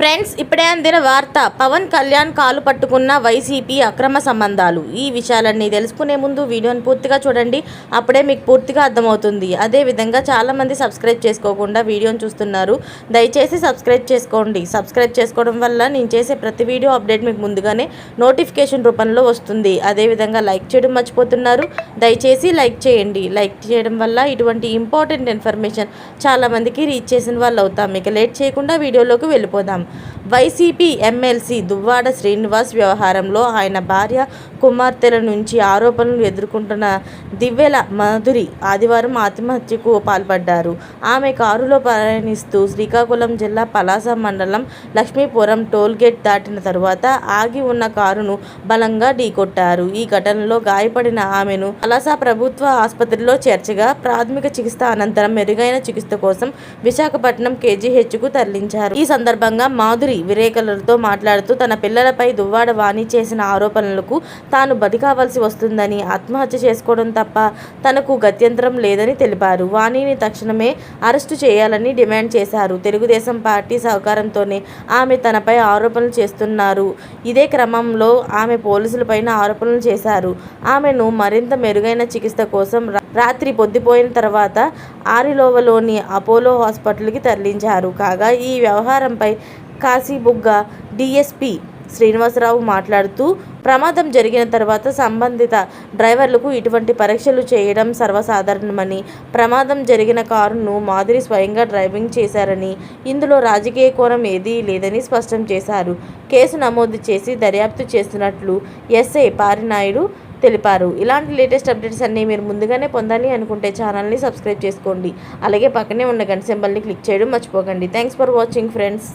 Friends, ఇప్పుడే అందిన వార్త. పవన్ కళ్యాణ్ కాలు పట్టుకున్న వైసీపీ అక్రమ సంబంధాలు. ఈ విషయాలన్నీ తెలుసుకునే ముందు వీడియోని పూర్తిగా చూడండి. అప్పుడే మీకు పూర్తిగా అర్థమవుతుంది. అదేవిధంగా చాలామంది సబ్స్క్రైబ్ చేసుకోకుండా వీడియోని చూస్తున్నారు. దయచేసి సబ్స్క్రైబ్ చేసుకోండి. సబ్స్క్రైబ్ చేసుకోవడం వల్ల నేను చేసే ప్రతి వీడియో అప్డేట్ మీకు ముందుగానే నోటిఫికేషన్ రూపంలో వస్తుంది. అదేవిధంగా లైక్ చేయడం మర్చిపోతున్నారు. దయచేసి లైక్ చేయండి. లైక్ చేయడం వల్ల ఇటువంటి ఇంపార్టెంట్ ఇన్ఫర్మేషన్ చాలామందికి రీచ్ చేసిన వాళ్ళు అవుతాం. ఇక లేట్ చేయకుండా వీడియోలోకి వెళ్ళిపోదాం. వైసీపీ ఎమ్మెల్సీ దువ్వాడ శ్రీనివాస్ వ్యవహారంలో ఆయన భార్య, కుమార్తెల నుంచి ఆరోపణలు ఎదుర్కొంటున్న దివ్యల మాధురి ఆదివారం ఆత్మహత్యకు పాల్పడ్డారు. ఆమె కారులో ప్రయాణిస్తూ శ్రీకాకుళం జిల్లా పలాస మండలం లక్ష్మీపురం టోల్గేట్ దాటిన తరువాత ఆగి ఉన్న కారును బలంగా ఢీకొట్టారు. ఈ ఘటనలో గాయపడిన ఆమెను పలాస ప్రభుత్వ ఆసుపత్రిలో చేర్చగా ప్రాథమిక చికిత్స అనంతరం మెరుగైన చికిత్స కోసం విశాఖపట్నం కేజీహెచ్కు తరలించారు. ఈ సందర్భంగా మాధురి విలేకరులతో మాట్లాడుతూ తన పిల్లలపై దువ్వాడ వాణి చేసిన ఆరోపణలకు తాను బలి కావాల్సి వస్తుందని, ఆత్మహత్య చేసుకోవడం తప్ప తనకు గత్యంతరం లేదని తెలిపారు. వాణిని తక్షణమే అరెస్టు చేయాలని డిమాండ్ చేశారు. తెలుగుదేశం పార్టీ సహకారంతోనే ఆమె తనపై ఆరోపణలు చేస్తున్నారు. ఇదే క్రమంలో ఆమె పోలీసులపైన ఆరోపణలు చేశారు. ఆమెను మరింత మెరుగైన చికిత్స కోసం రాత్రి పొద్దుపోయిన తర్వాత ఆరిలోవలోని అపోలో హాస్పిటల్కి తరలించారు. కాగా ఈ వ్యవహారంపై కాశీబుగ్గ డీఎస్పీ శ్రీనివాసరావు మాట్లాడుతూ, ప్రమాదం జరిగిన తర్వాత సంబంధిత డ్రైవర్లకు ఇటువంటి పరీక్షలు చేయడం సర్వసాధారణమని, ప్రమాదం జరిగిన కారును మాధురి స్వయంగా డ్రైవింగ్ చేశారని, ఇందులో రాజకీయ కోణం ఏదీ లేదని స్పష్టం చేశారు. కేసు నమోదు చేసి దర్యాప్తు చేస్తున్నట్లు ఎస్ఐ పారినాయుడు తెలిపారు. ఇలాంటి లేటెస్ట్ అప్డేట్స్ అన్నీ మీరు ముందుగానే పొందాలి అనుకుంటే ఛానల్ని సబ్స్క్రైబ్ చేసుకోండి. అలాగే పక్కనే ఉన్న గంట సింబల్ని క్లిక్ చేయడం మర్చిపోకండి. Thanks for watching friends.